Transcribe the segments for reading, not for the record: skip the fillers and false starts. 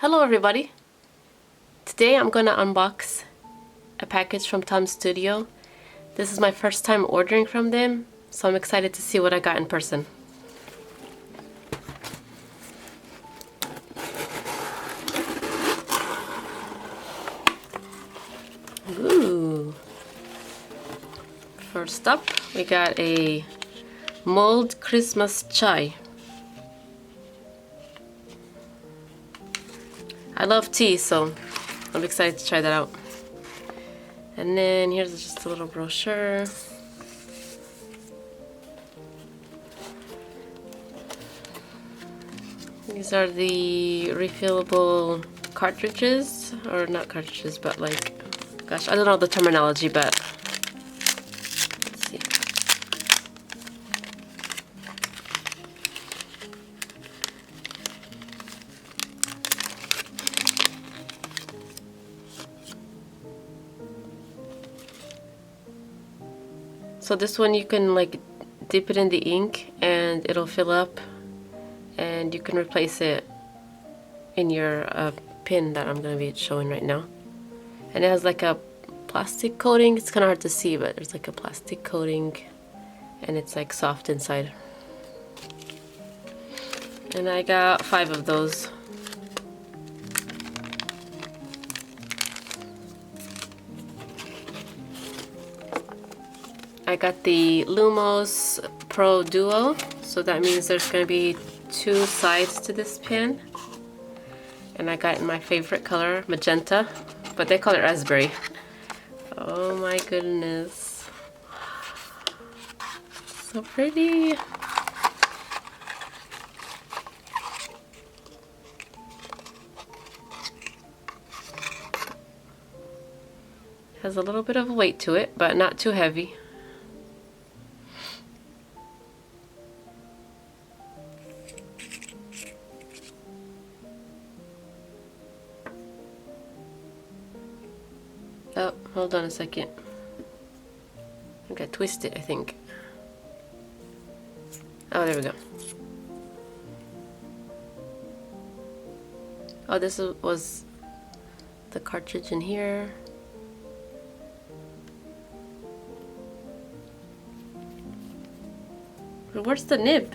Hello everybody! Today I'm going to unbox a package from Tom's Studio. This is my first time ordering from them, so I'm excited to see what I got in person. Ooh! First up, we got a mulled Christmas chai. I love tea, so I'm excited to try that out. And then here's just a little brochure. These are the refillable cartridges, or not cartridges, but like, gosh, I don't know the terminology, but let's see. So this one you can like dip it in the ink and it'll fill up, and you can replace it in your pin that I'm going to be showing right now. And it has like a plastic coating. It's kind of hard to see, but there's like a plastic coating and it's like soft inside. And I got 5 of those. I got the Lumos Pro Duo, so that means there's going to be 2 sides to this pen. And I got it in my favorite color, magenta, but they call it raspberry. Oh my goodness. So pretty. Has a little bit of weight to it, but not too heavy. Oh, hold on a second. I got twisted, I think. Oh, there we go. Oh, this was the cartridge in here. Where's the nib?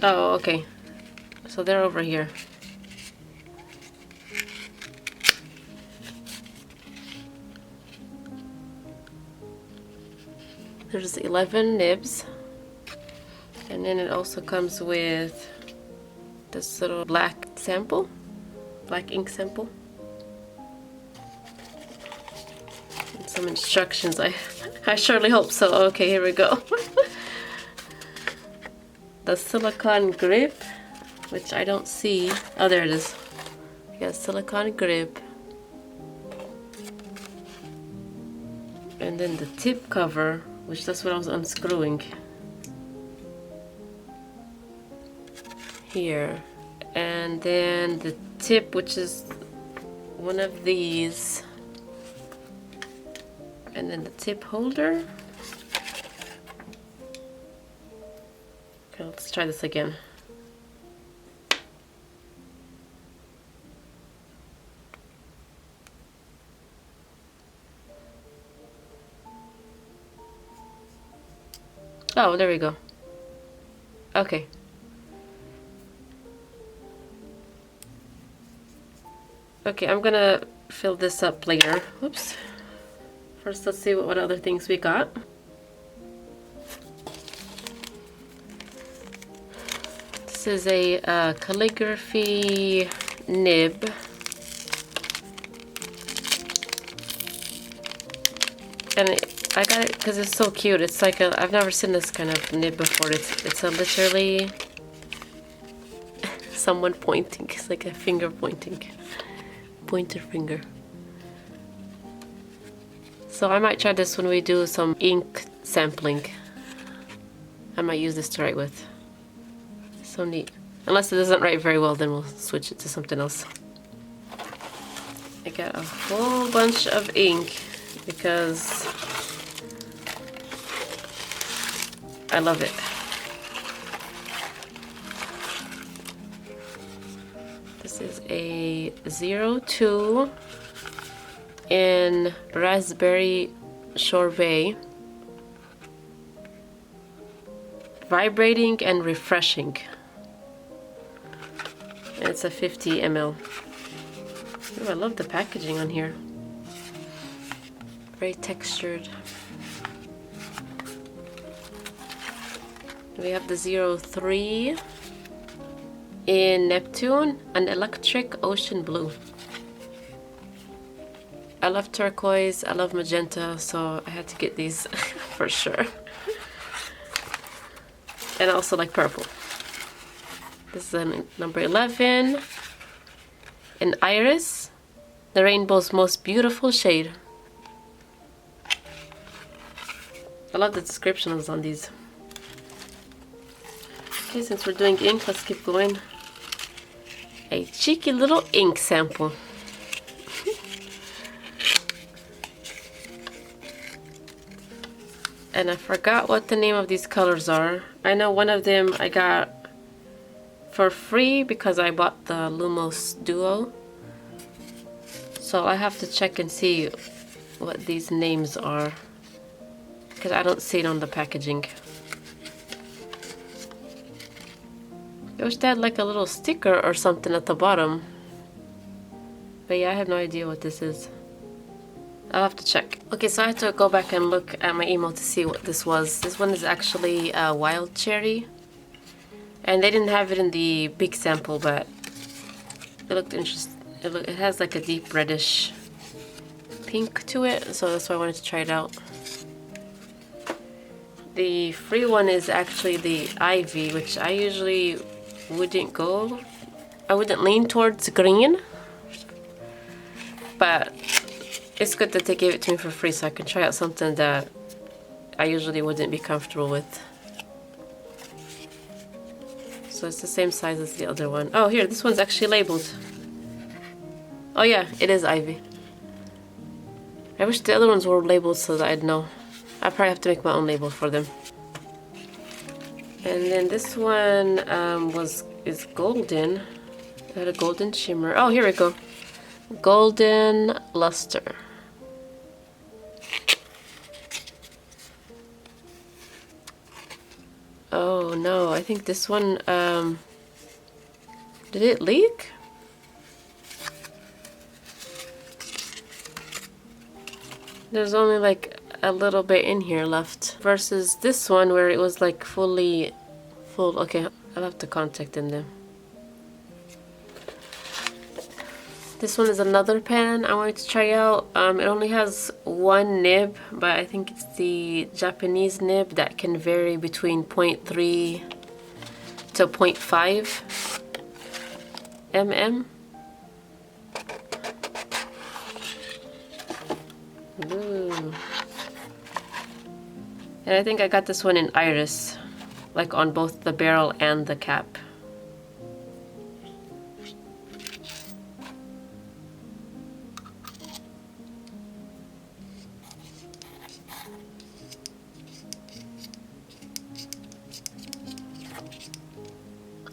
Oh, okay. So they're over here. There's 11 nibs. And then it also comes with this little black sample, black ink sample. And some instructions. I surely hope so. Okay, here we go. The silicone grip, which I don't see. Oh, there it is. You got silicone grip. And then the tip cover, which that's what I was unscrewing. Here. And then the tip, which is one of these. And then the tip holder. Okay, let's try this again. Oh, there we go. Okay. Okay, I'm gonna fill this up later. Whoops. First, let's see what other things we got. This is a calligraphy nib. And I got it because it's so cute. It's like I've never seen this kind of nib before. It's a literally someone pointing. It's like a finger pointing. Pointer finger. So I might try this when we do some ink sampling. I might use this to write with. So neat. Unless it doesn't write very well, then we'll switch it to something else. I got a whole bunch of ink because I love it. This is a 02 in raspberry sorbet. Vibrating and refreshing. And it's a 50 ml. Ooh, I love the packaging on here. Very textured. We have the 03 in Neptune, an electric ocean blue. I love turquoise, I love magenta, so I had to get these for sure. And I also like purple. This is a number 11 in Iris, the rainbow's most beautiful shade. I love the descriptions on these. Okay, since we're doing ink, let's keep going. A cheeky little ink sample. And I forgot what the name of these colors are. I know one of them I got for free because I bought the Lumos Duo. So I have to check and see what these names are, because I don't see it on the packaging. I wish they had like a little sticker or something at the bottom. But yeah, I have no idea what this is. I'll have to check. Okay, so I have to go back and look at my email to see what this was. This one is actually wild cherry. And they didn't have it in the big sample, but it looked interesting. It has like a deep reddish pink to it, so that's why I wanted to try it out. The free one is actually the ivy, which I usually wouldn't go. I wouldn't lean towards green. But it's good that they gave it to me for free so I can try out something that I usually wouldn't be comfortable with. So it's the same size as the other one. Oh, here, this one's actually labeled. Oh yeah, it is ivy. I wish the other ones were labeled so that I'd know. I probably have to make my own label for them. And then this one is golden. It had a golden shimmer. Oh, here we go. Golden luster. Oh no, I think this one, did it leak? There's only like a little bit in here left versus this one where it was like full. Okay, I'll have to contact them then. This one is another pen I wanted to try out. It only has one nib, but I think it's the Japanese nib that can vary between 0.3 to 0.5 mm. Ooh. And I think I got this one in Iris, like on both the barrel and the cap.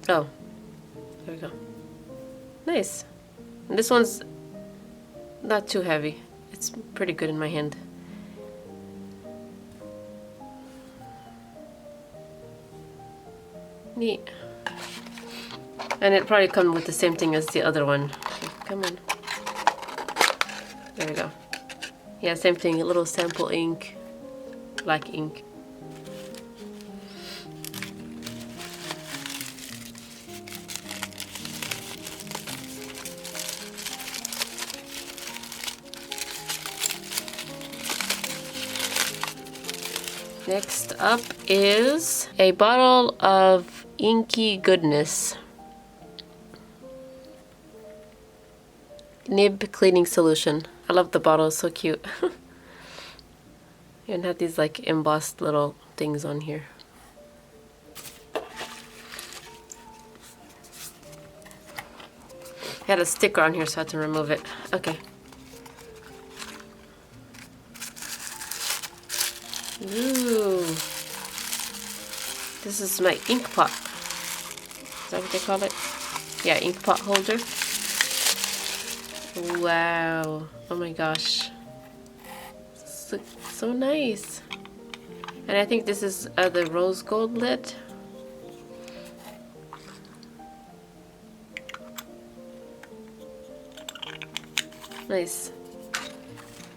Oh, there we go. Nice. And this one's not too heavy. It's pretty good in my hand. Neat. And it probably comes with the same thing as the other one. Come on. There we go. Yeah, same thing. A little sample ink, black ink. Next up is a bottle of inky goodness. Nib cleaning solution. I love the bottle, it's so cute. And have these like embossed little things on here. I had a sticker on here so I had to remove it. Okay. Ooh. This is my ink pot. Is that what they call it? Yeah, ink pot holder. Wow. Oh my gosh. So nice. And I think this is the rose gold lid. Nice.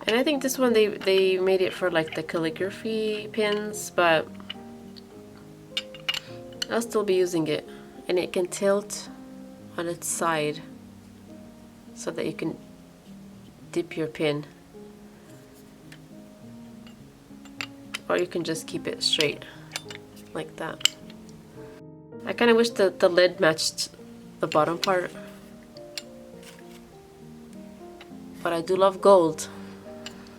And I think this one they made it for like the calligraphy pins, but I'll still be using it. And it can tilt on its side so that you can dip your pin. Or you can just keep it straight like that. I kind of wish that the lid matched the bottom part. But I do love gold.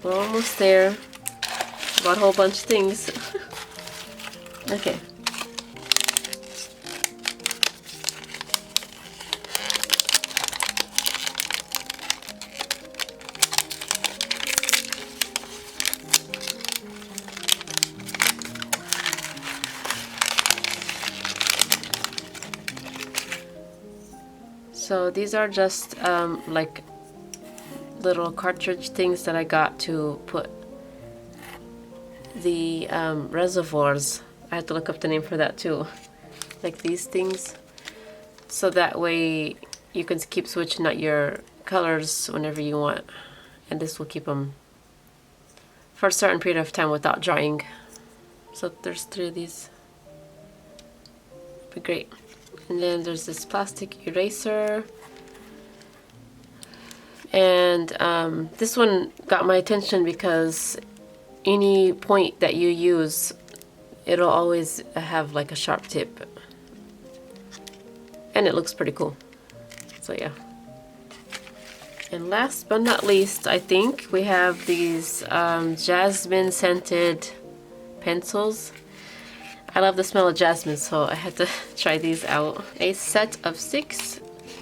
We're almost there. Got a whole bunch of things. Okay. So these are just like little cartridge things that I got to put the reservoirs. I had to look up the name for that too. Like these things. So that way you can keep switching out your colors whenever you want. And this will keep them for a certain period of time without drying. So there's 3 of these. Be great. And then there's this plastic eraser. And this one got my attention because any point that you use, it'll always have like a sharp tip. And it looks pretty cool. So yeah. And last but not least, I think we have these jasmine scented pencils. I love the smell of jasmine, so I had to try these out. A set of 6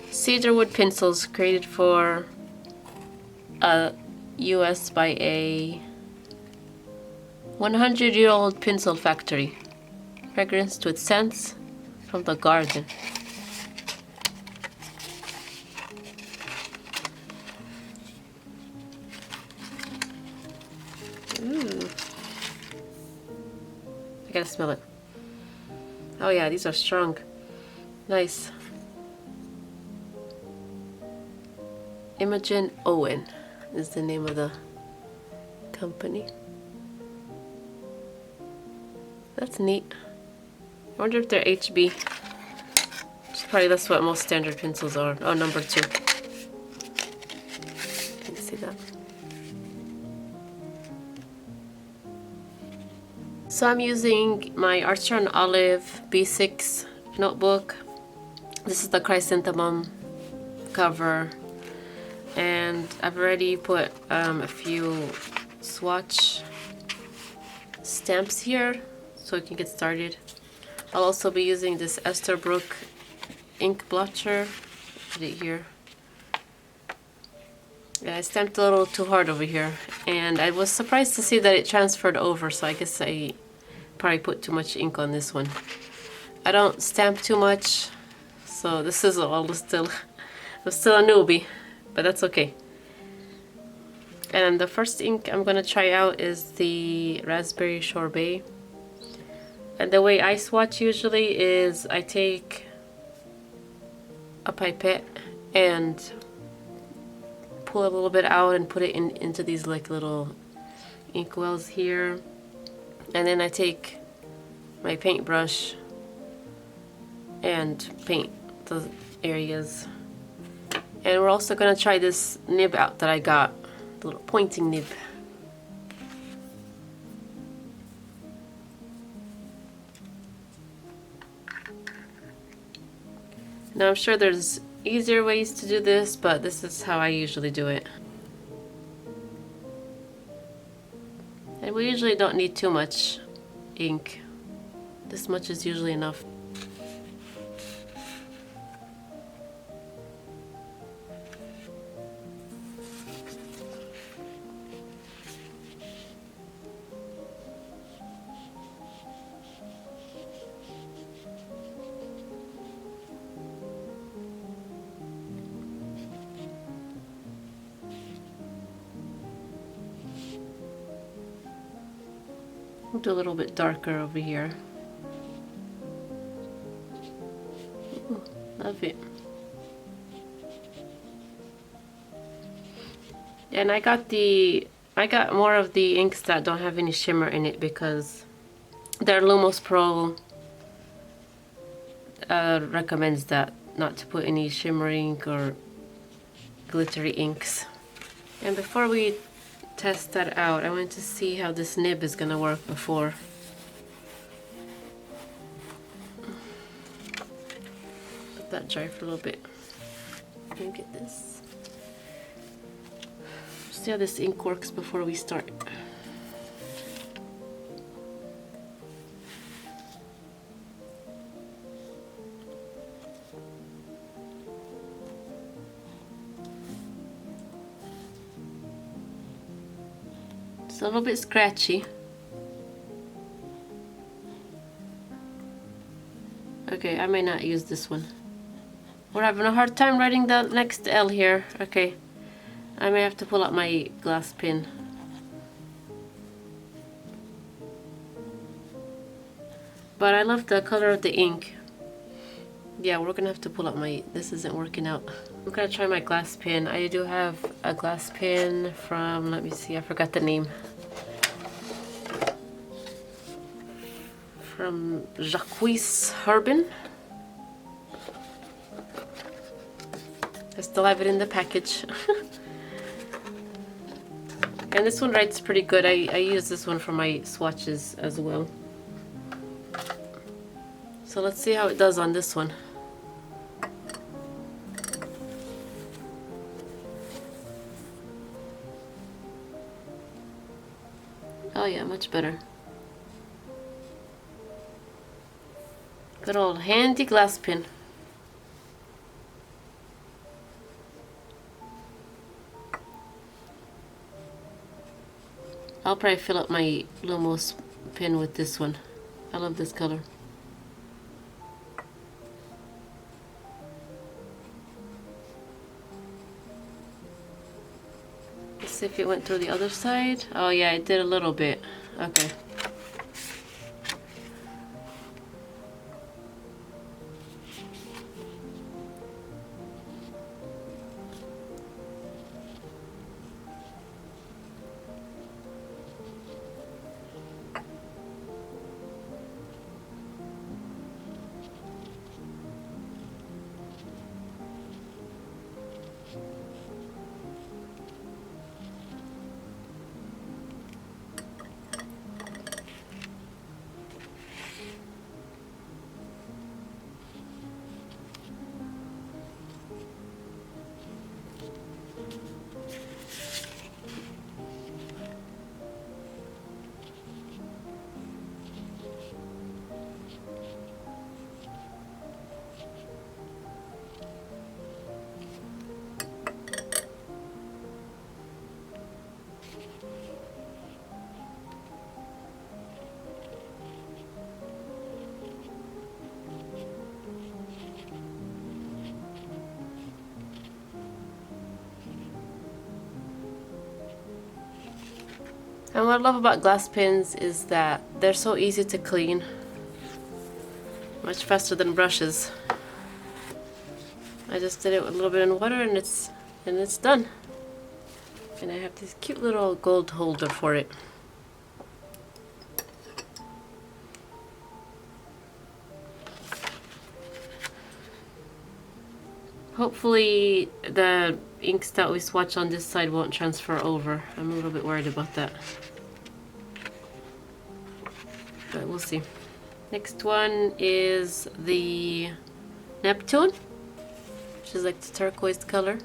cedarwood pencils created for a US by a 100-year-old pencil factory. Fragranced with scents from the garden. Ooh. I gotta smell it. Oh yeah, these are strong. Nice. Imogen Owen is the name of the company. That's neat. I wonder if they're HB. Probably that's what most standard pencils are. Oh, number 2. Can you see that? So I'm using my Archer & Olive B6 notebook. This is the chrysanthemum cover. And I've already put a few swatch stamps here so we can get started. I'll also be using this Esterbrook ink blotcher. Put it here. Yeah, I stamped a little too hard over here, and I was surprised to see that it transferred over, so I guess I probably put too much ink on this one. I don't stamp too much, so this is all still, I'm still a newbie, but that's okay. And the first ink I'm gonna try out is the Raspberry Sorbet. And the way I swatch usually is I take a pipette and pull a little bit out and put it into these like little ink wells here. And then I take my paintbrush and paint the areas. And we're also gonna try this nib out that I got, the little pointing nib. Now I'm sure there's easier ways to do this, but this is how I usually do it. And we usually don't need too much ink. This much is usually enough. We'll do a little bit darker over here. Ooh, love it. And I got more of the inks that don't have any shimmer in it because their Lumos Pro recommends that not to put any shimmering or glittery inks. And before we test that out, I want to see how this nib is gonna work before. Let that dry for a little bit. Let me get this. See how this ink works before we start. It's a little bit scratchy. Okay, I may not use this one. We're having a hard time writing the next L here. Okay, I may have to pull out my glass pin. But I love the color of the ink. Yeah, we're gonna have to pull out my, this isn't working out. I'm gonna try my glass pin. I do have a glass pin from, let me see, I forgot the name. From Jacques Herbin. I still have it in the package. And this one writes pretty good. I use this one for my swatches as well. So let's see how it does on this one. Oh yeah, much better. Good old handy glass pin. I'll probably fill up my Lumos pin with this one. I love this color. Let's see if it went through the other side. Oh yeah, it did a little bit. Okay. And what I love about glass pins is that they're so easy to clean. Much faster than brushes. I just did it with a little bit in water and it's done. And I have this cute little gold holder for it. Hopefully the inks that we swatch on this side won't transfer over. I'm a little bit worried about that. But we'll see. Next one is the Neptune, which is like the turquoise color.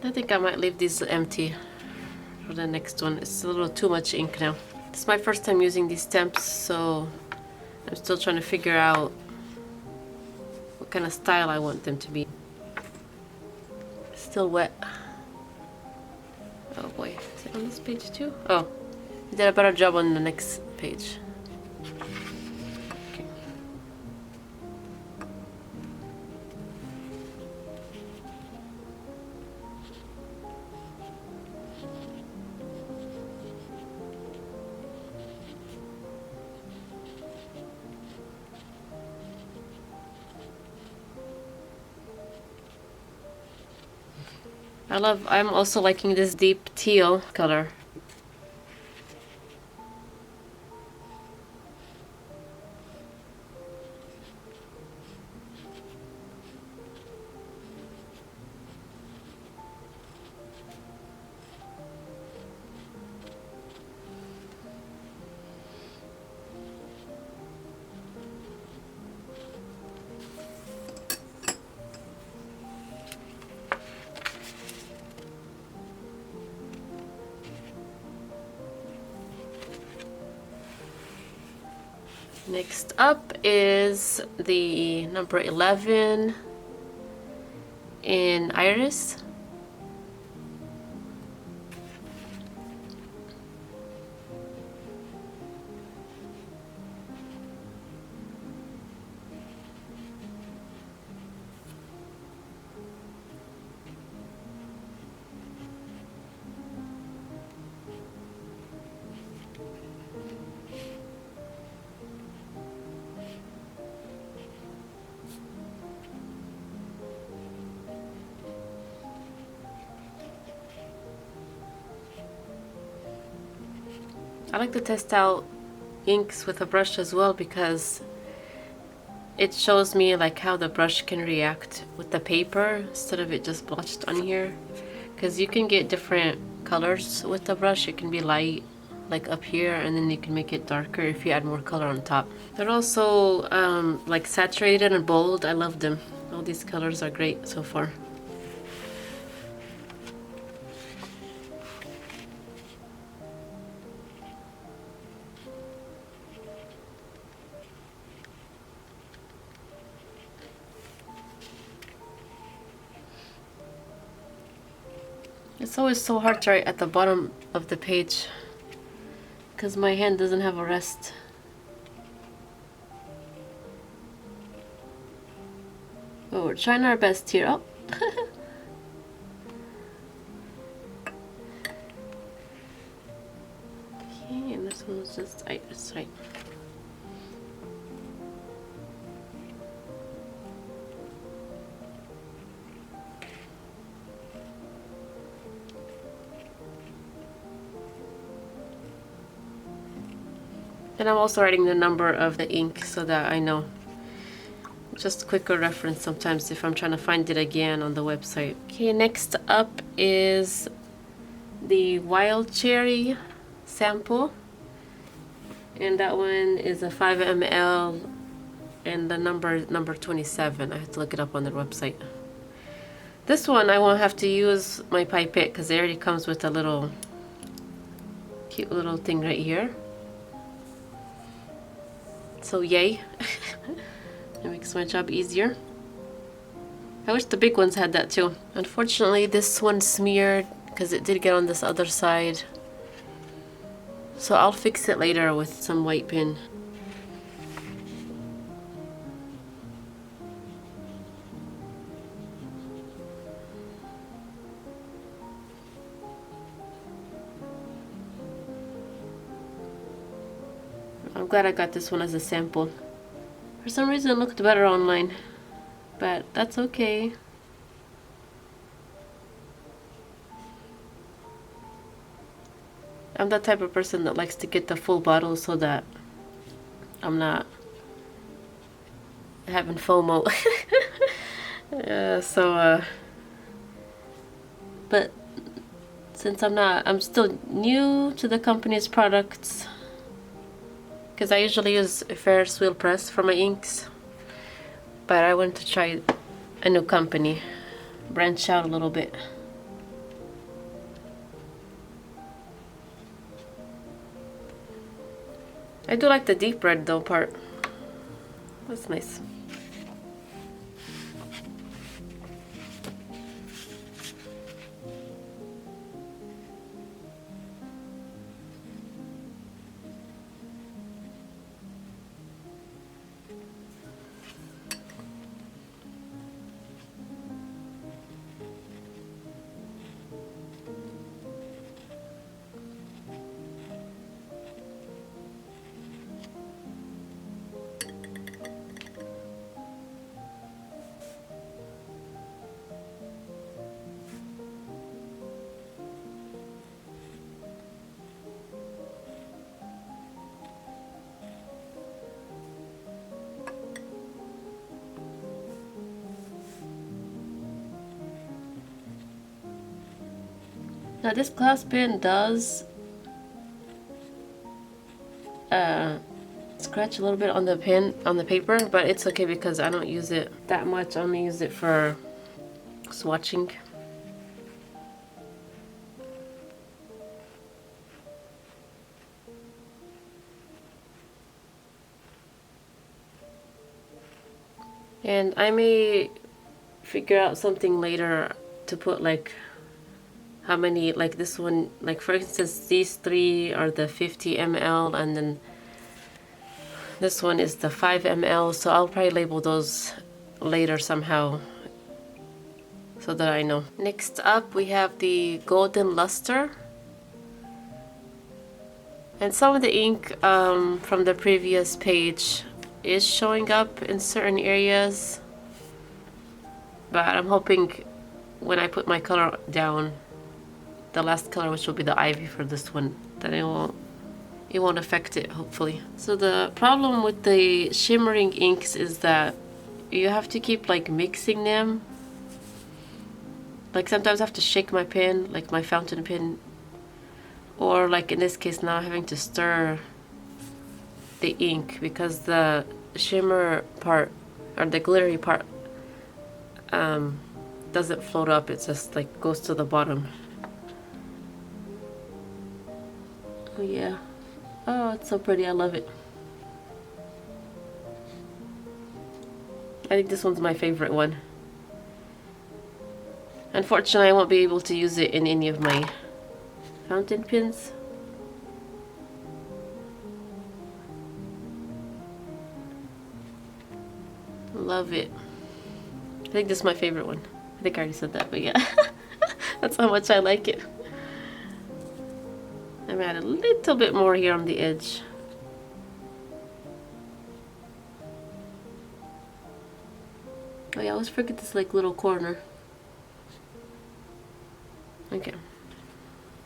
I think I might leave these empty for the next one. It's a little too much ink now. It's my first time using these stamps, so I'm still trying to figure out what kind of style I want them to be. Still wet. Oh boy, is it on this page too? Oh, I did a better job on the next page. Okay. I'm also liking this deep teal color. Next up is the number 11 in Iris. I like to test out inks with a brush as well because it shows me like how the brush can react with the paper instead of it just blotched on here. Because you can get different colors with the brush. It can be light like up here, and then you can make it darker if you add more color on top. They're also like saturated and bold. I love them. All these colors are great so far. It's always so hard to write at the bottom of the page because my hand doesn't have a rest. Oh, we're trying our best here. Oh. Okay, and this one was just Iris, right? And I'm also writing the number of the ink so that I know. Just quicker reference sometimes if I'm trying to find it again on the website. Okay, next up is the Wild Cherry sample. And that one is a 5 ml and the number 27. I have to look it up on their website. This one I won't have to use my pipette because it already comes with a little cute little thing right here. So yay. It makes my job easier. I wish the big ones had that too. Unfortunately this one smeared because it did get on this other side. So I'll fix it later with some white pin. I'm glad I got this one as a sample. For some reason it looked better online, but that's okay. I'm that type of person that likes to get the full bottle so that I'm not having FOMO. But since I'm still new to the company's products, because I usually use a Ferris wheel press for my inks, but I want to try a new company, branch out a little bit. I do like the deep red though part. That's nice. Now this glass pen does scratch a little bit on the pen, on the paper, but it's okay because I don't use it that much. I only use it for swatching. And I may figure out something later to put like how many, like this one, like for instance these three are the 50 ml and then this one is the 5 ml, so I'll probably label those later somehow so that I know. Next up we have the golden luster, and some of the ink from the previous page is showing up in certain areas, but I'm hoping when I put my color down, the last color, which will be the ivy for this one, that it won't affect it, hopefully. So the problem with the shimmering inks is that you have to keep like mixing them. Like sometimes I have to shake my pen, like my fountain pen, or like in this case now having to stir the ink because the shimmer part or the glittery part doesn't float up, it just like goes to the bottom. Oh yeah. Oh, it's so pretty. I love it. I think this one's my favorite one. Unfortunately, I won't be able to use it in any of my fountain pens. Love it. I think this is my favorite one. I think I already said that, but yeah. That's how much I like it. I'm gonna add a little bit more here on the edge. Oh yeah, I always forget this like little corner. Okay.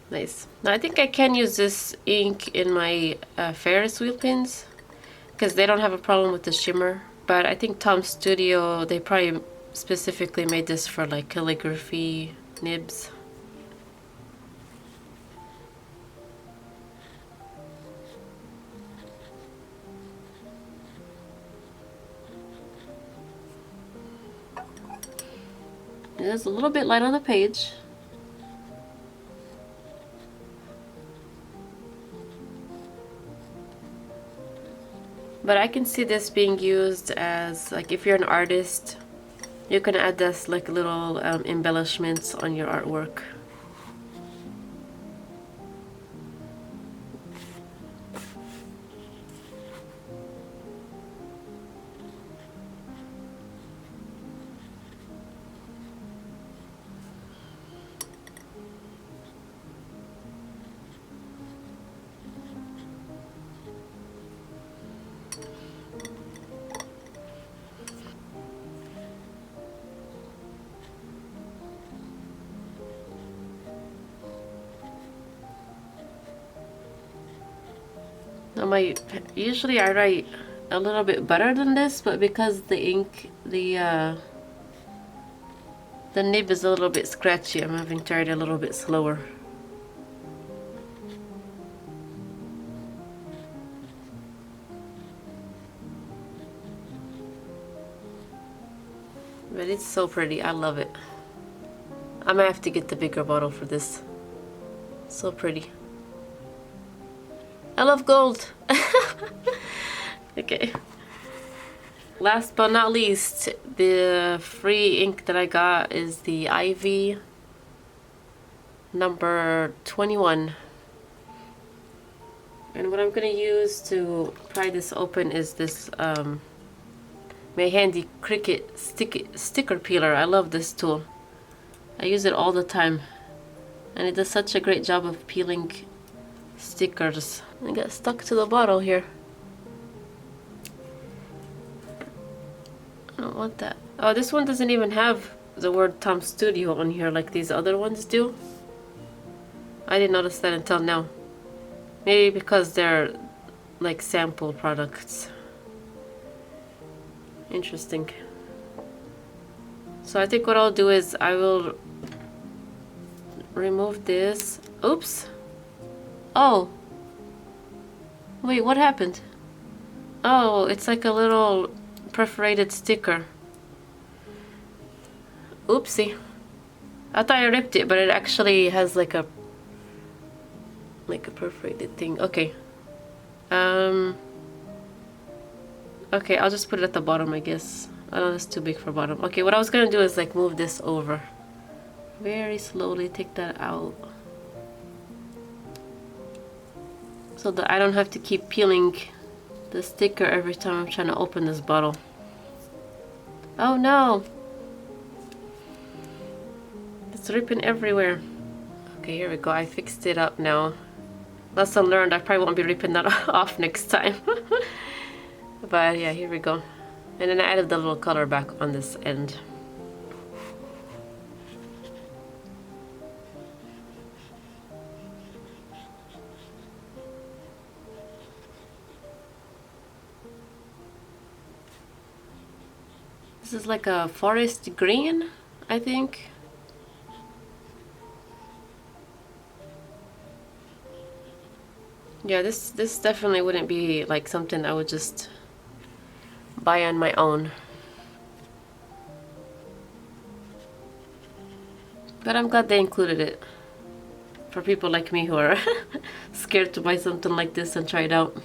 Nice. Now I think I can use this ink in my Ferris wheel pins because they don't have a problem with the shimmer. But I think Tom's Studio, they probably specifically made this for like calligraphy nibs. It is a little bit light on the page. But I can see this being used as, like, if you're an artist, you can add this like little embellishments on your artwork. Usually I write a little bit better than this, but because the ink, the nib is a little bit scratchy, I'm having to write a little bit slower. But it's so pretty, I love it. I might have to get the bigger bottle for this. So pretty. I love gold. Okay. Last but not least, the free ink that I got is the Ivy number 21. And what I'm gonna use to pry this open is this my handy Cricut sticker peeler. I love this tool. I use it all the time, and it does such a great job of peeling stickers. I got stuck to the bottle here. I don't want that. Oh, this one doesn't even have the word Tom Studio on here like these other ones do. I didn't notice that until now. Maybe because they're like sample products. Interesting. So I think what I'll do is I will remove this. Oops. Oh. Wait, what happened? Oh, it's like a little perforated sticker. Oopsie. I thought I ripped it, but it actually has like a perforated thing. Okay. Okay, I'll just put it at the bottom, I guess. Oh, that's too big for bottom. Okay, what I was gonna do is like move this over. Very slowly take that out. So that I don't have to keep peeling the sticker every time I'm trying to open this bottle. Oh no! It's ripping everywhere. Okay, here we go. I fixed it up now. Lesson learned, I probably won't be ripping that off next time. But yeah, here we go. And then I added the little color back on this end. This is like a forest green, I think. Yeah, this definitely wouldn't be like something I would just buy on my own. But I'm glad they included it for people like me who are scared to buy something like this and try it out.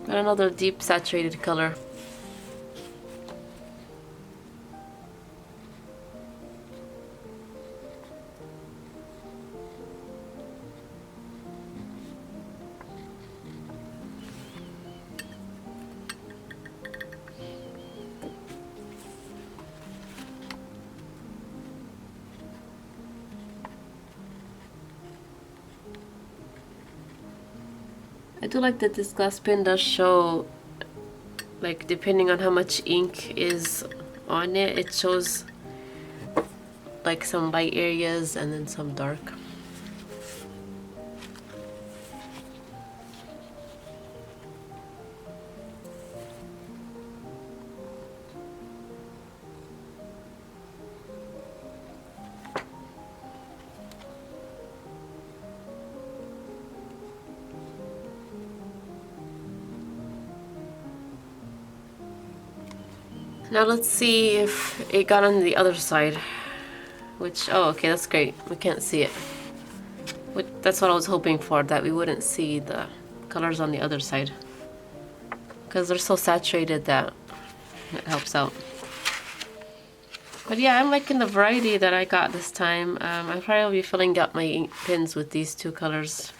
Got another deep saturated color. I do like that this glass pen does show, like, depending on how much ink is on it, it shows like some light areas and then some dark. Now let's see if it got on the other side, which, oh, okay, that's great. We can't see it. That's what I was hoping for, that we wouldn't see the colors on the other side, because they're so saturated that it helps out. But yeah, I'm liking the variety that I got this time. I'll probably be filling up my ink pens with these two colors.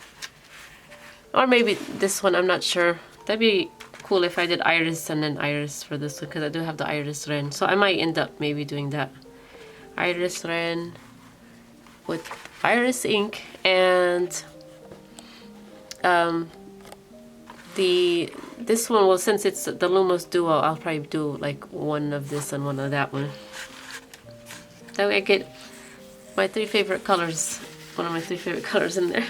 Or maybe this one, I'm not sure. That'd be cool if I did iris and then iris for this one, because I do have the iris wren. So I might end up maybe doing that. Iris wren with iris ink, and this one, well, since it's the Lumos Duo, I'll probably do like one of this and one of that one. That way I get my three favorite colors, one of my three favorite colors in there.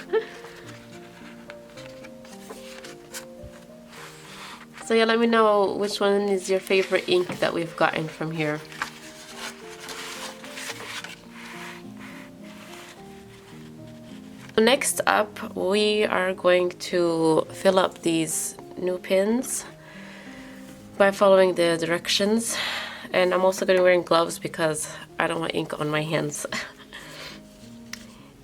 So yeah, let me know which one is your favorite ink that we've gotten from here. Next up, we are going to fill up these new pins by following the directions. And I'm also going to be wearing gloves because I don't want ink on my hands.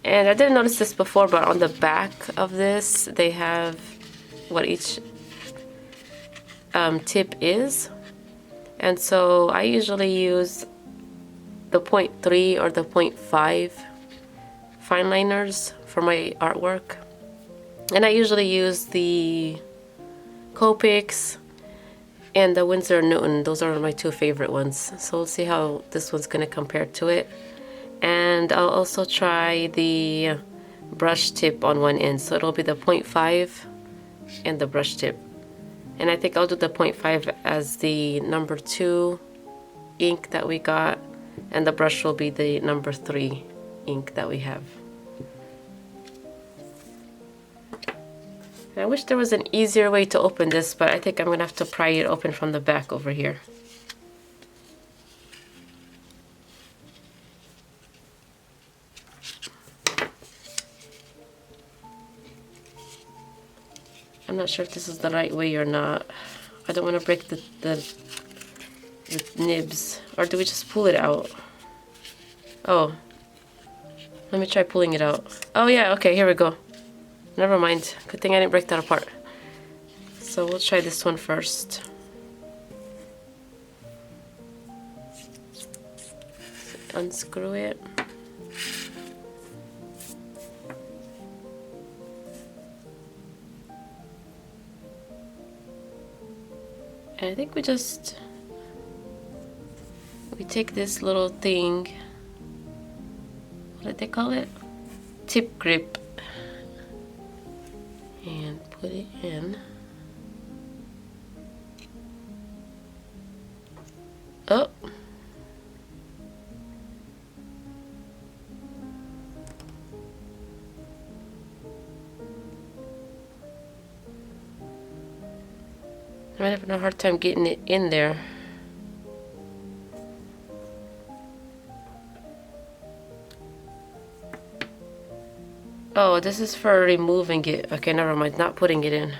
And I didn't notice this before, but on the back of this, they have what each tip is. And so I usually use the 0.3 or the 0.5 fine liners for my artwork. And I usually use the Copics and the Winsor & Newton. Those are my two favorite ones. So we'll see how this one's gonna compare to it. And I'll also try the brush tip on one end. So it'll be the 0.5 and the brush tip. And I think I'll do the 0.5 as the number 2 ink that we got. And the brush will be the number 3 ink that we have. I wish there was an easier way to open this, but I think I'm gonna have to pry it open from the back over here. I'm not sure if this is the right way or not. I don't want to break the nibs. Or do we just pull it out? Oh. Let me try pulling it out. Oh yeah, okay, here we go. Never mind. Good thing I didn't break that apart. So we'll try this one first. Unscrew it. And I think we take this little thing, what did they call it? Tip grip. And put it in. Oh. I'm having a hard time getting it in there. Oh, this is for removing it. Okay, never mind, not putting it in.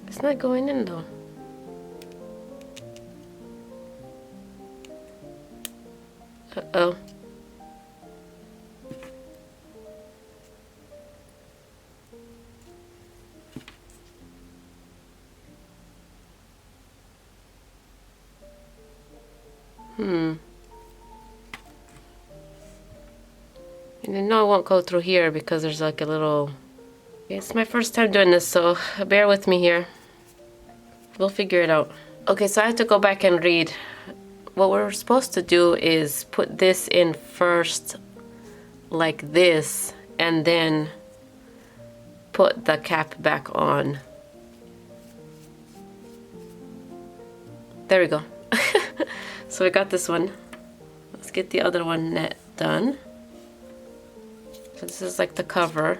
It's not going in though. Uh-oh. And I know it won't go through here because there's like a little... It's my first time doing this, so bear with me here. We'll figure it out. Okay, so I have to go back and read. What we're supposed to do is put this in first, like this, and then put the cap back on. There we go. So we got this one. Let's get the other one done. So this is like the cover.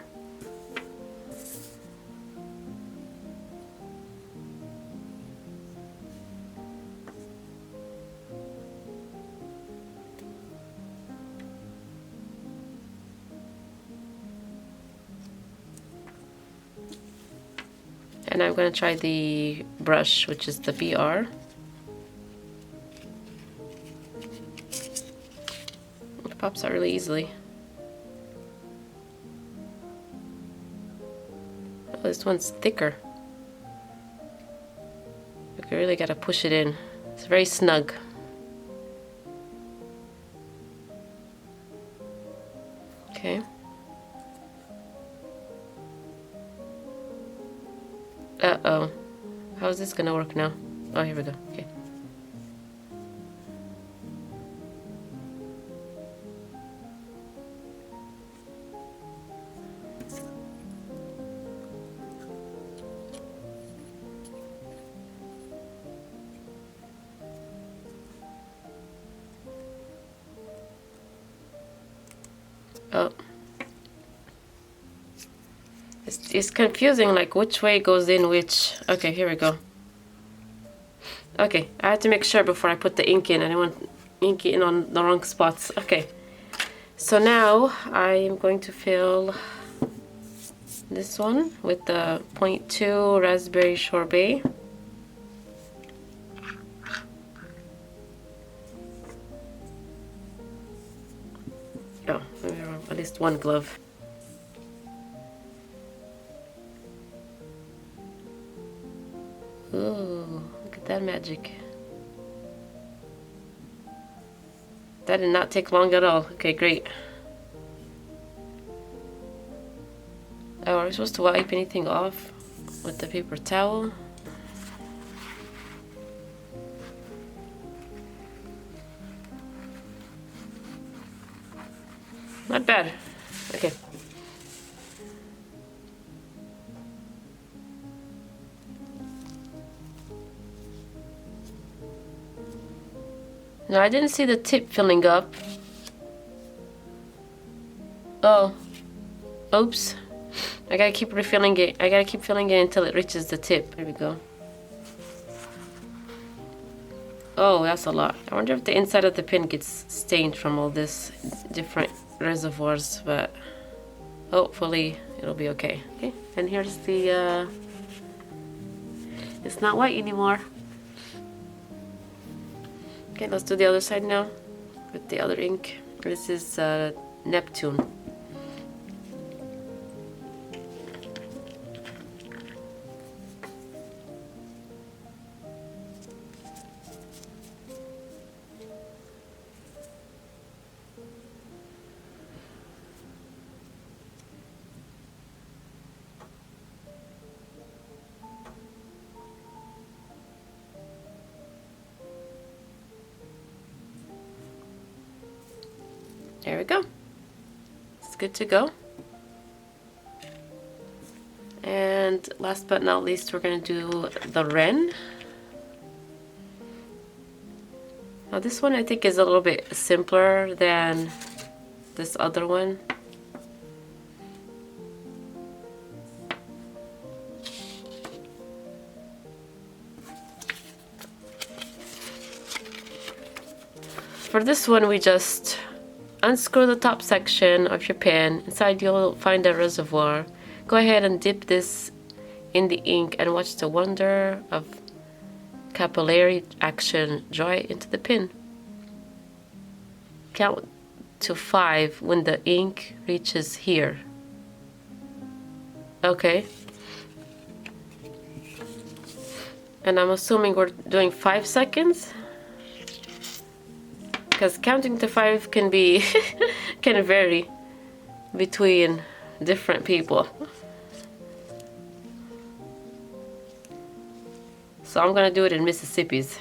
And I'm going to try the brush, which is the BR. It pops out really easily. Oh, this one's thicker. You really got to push it in. It's very snug. Okay. Uh-oh. How is this gonna work now? Oh, here we go. Okay. Oh. It's confusing, like which way goes in which. Okay, here we go. Okay, I had to make sure before I put the ink in. I didn't want ink in on the wrong spots. Okay, so now I'm going to fill this one with the 0.2 raspberry sorbet. Oh, maybe at least one glove. Ooh, look at that magic. That did not take long at all. Okay, great. Oh, are we supposed to wipe anything off with the paper towel? Not bad. Okay. No, I didn't see the tip filling up. Oh. Oops. I gotta keep refilling it. I gotta keep filling it until it reaches the tip. There we go. Oh, that's a lot. I wonder if the inside of the pin gets stained from all this different reservoirs, but hopefully it'll be okay. Okay, and here's the, it's not white anymore. Okay, let's do the other side now with the other ink. This is Neptune. There we go. It's good to go. And last but not least, we're going to do the Wren. Now this one I think is a little bit simpler than this other one. For this one, we just unscrew the top section of your pen. Inside you'll find a reservoir. Go ahead and dip this in the ink and watch the wonder of capillary action draw it into the pen. Count to 5 when the ink reaches here. Okay. And I'm assuming we're doing 5 seconds. Because counting to 5 can be can vary between different people. So I'm gonna do it in Mississippi's.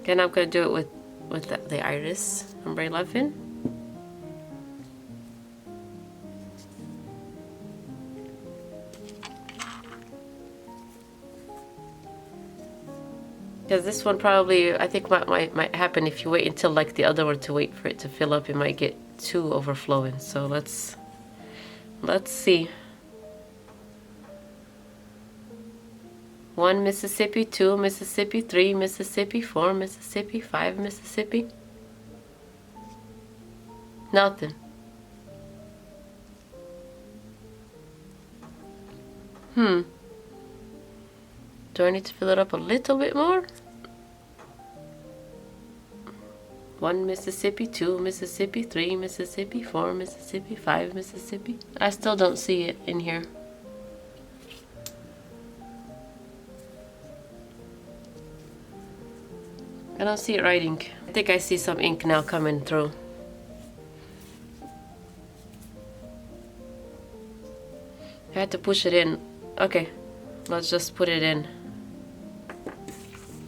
And I'm gonna do it with the Iris Ombre 11. Because this one probably, I think might happen if you wait until like the other one to wait for it to fill up. It might get too overflowing. So let's see. 1 Mississippi, 2 Mississippi, 3 Mississippi, 4 Mississippi, 5 Mississippi. Nothing. Do I need to fill it up a little bit more? 1 Mississippi, 2 Mississippi, 3 Mississippi, 4 Mississippi, 5 Mississippi. I still don't see it in here. I don't see it writing. I think I see some ink now coming through. I had to push it in. Okay, let's just put it in.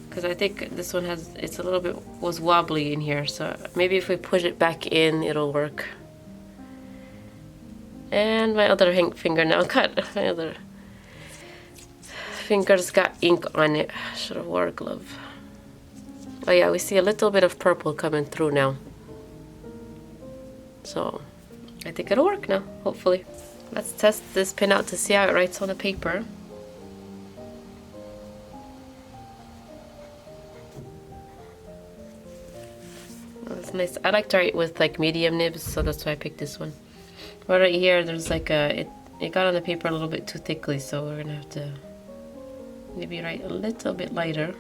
Because I think this one it's a little bit, was wobbly in here. So maybe if we push it back in, it'll work. And my other finger now cut. My other finger's got ink on it. Should have wore a glove. Oh yeah, we see a little bit of purple coming through now. So I think it'll work now, hopefully. Let's test this pen out to see how it writes on the paper. nice. I like to write with like medium nibs, so that's why I picked this one. But right here, there's like it got on the paper a little bit too thickly, so we're gonna have to maybe write a little bit lighter.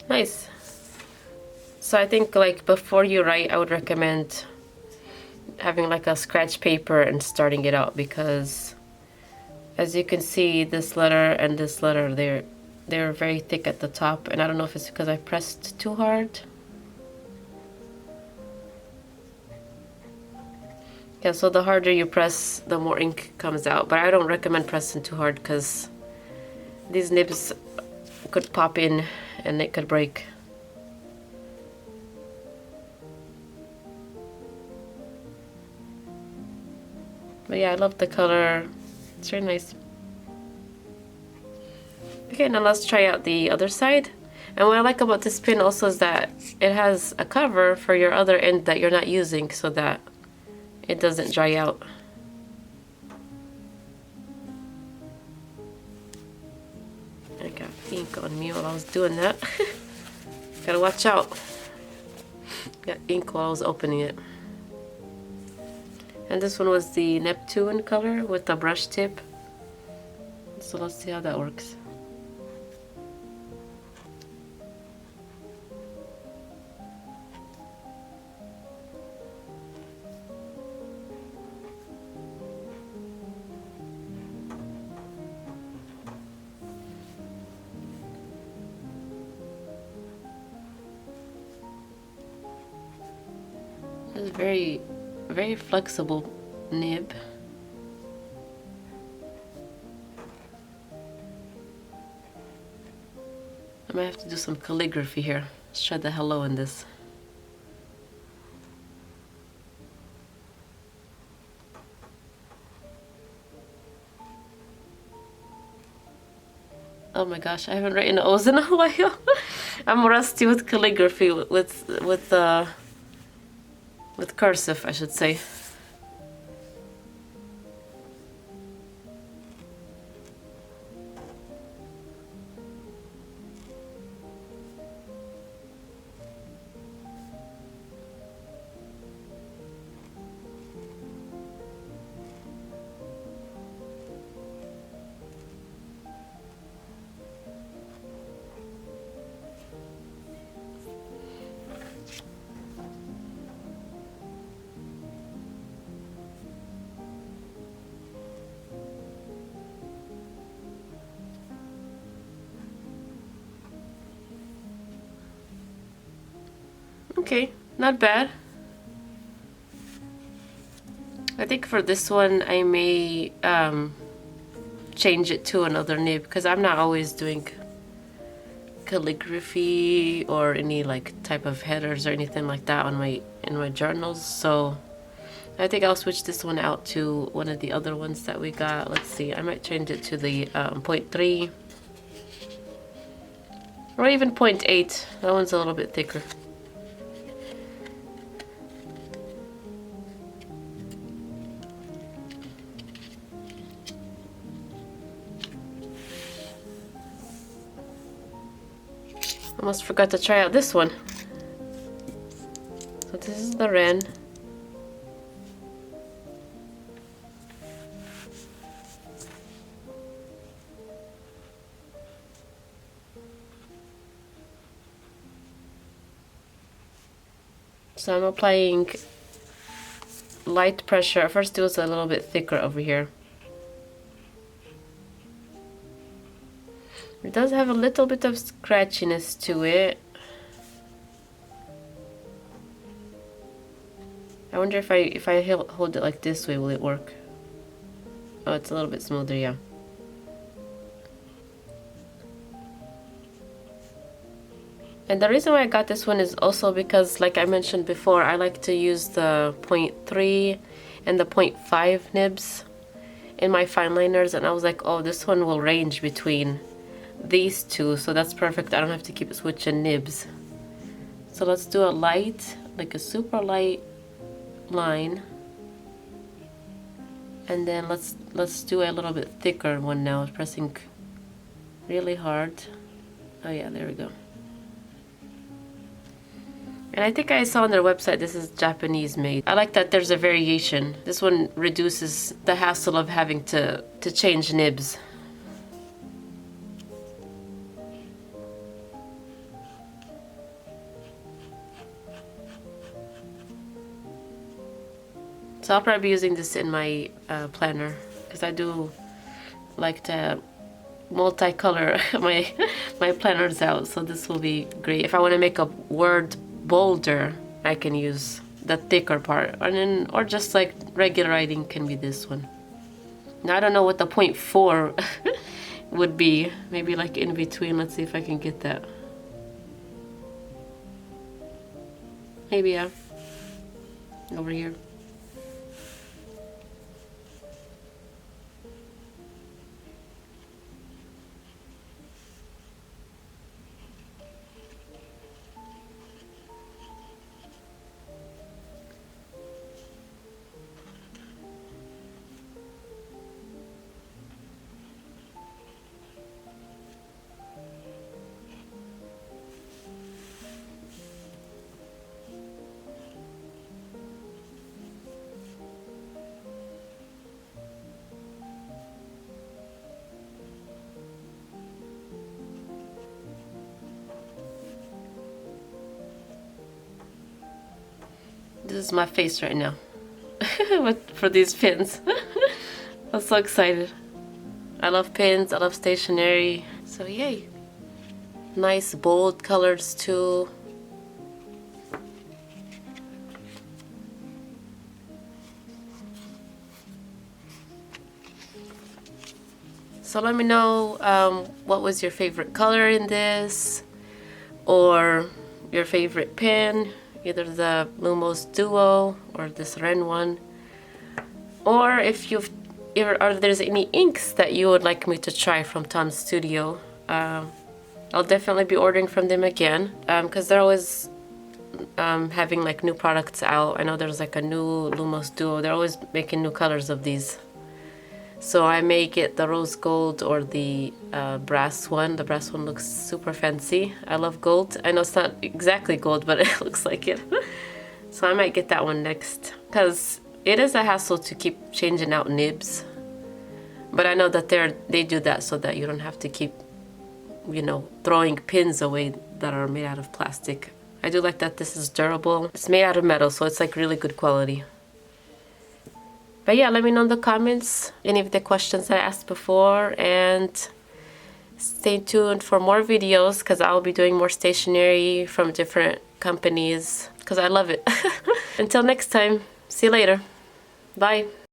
Nice. So I think like before you write, I would recommend having like a scratch paper and starting it out, because as you can see, this letter and this letter, they're very thick at the top, and I don't know if it's because I pressed too hard. Yeah, so the harder you press, the more ink comes out, but I don't recommend pressing too hard because these nibs could pop in and it could break. But yeah, I love the color. It's very nice. Okay, now let's try out the other side. And what I like about this pin also is that it has a cover for your other end that you're not using, so that it doesn't dry out. I got ink on me while I was doing that. Gotta watch out. Got ink while I was opening it. And this one was the Neptune color with the brush tip. So let's see how that works. It's very, very flexible nib. I might have to do some calligraphy here. Let's try the hello in this. Oh my gosh, I haven't written O's in a while. I'm rusty with calligraphy, with cursive, I should say. Okay, not bad. I think for this one I may change it to another nib, because I'm not always doing calligraphy or any like type of headers or anything like that on in my journals. So I think I'll switch this one out to one of the other ones that we got. Let's see, I might change it to the 0.3 or even 0.8. That one's a little bit thicker. Almost forgot to try out this one. So this is the Wren. So I'm applying light pressure. First it was a little bit thicker over here. It does have a little bit of scratchiness to it. I wonder if I hold it like this way, will it work? Oh, it's a little bit smoother, yeah. And the reason why I got this one is also because, like I mentioned before, I like to use the 0.3 and the 0.5 nibs in my fine liners, and I was like, oh, this one will range between these two, so that's perfect. I don't have to keep switching nibs. So let's do a light, like a super light line, and then let's do a little bit thicker one now, pressing really hard. Oh yeah, there we go. And I think I saw on their website this is Japanese made. I like that there's a variation. This one reduces the hassle of having to change nibs. So I'll probably be using this in my planner, because I do like to multicolor my planners out. So this will be great. If I want to make a word bolder, I can use the thicker part, and then, or just like regular writing can be this one. Now I don't know what the 0.4 would be. Maybe like in between. Let's see if I can get that. Maybe yeah. Over here. This is my face right now for these pins. I'm so excited. I love pins, I love stationery. So yay. Nice bold colors too. So let me know what was your favorite color in this, or your favorite pen, either the Lumos Duo or this Wren one, or if there's any inks that you would like me to try from Tom's studio. I'll definitely be ordering from them again, because they're always having like new products out. I know there's like a new Lumos Duo. They're always making new colors of these. So I may get the rose gold or the brass one. The brass one looks super fancy. I love gold. I know it's not exactly gold, but it looks like it. So I might get that one next, because it is a hassle to keep changing out nibs. But I know that they do that so that you don't have to keep, you know, throwing pins away that are made out of plastic. I do like that this is durable. It's made out of metal, so it's like really good quality. But yeah, let me know in the comments any of the questions that I asked before, and stay tuned for more videos, because I'll be doing more stationery from different companies, because I love it. Until next time, see you later. Bye.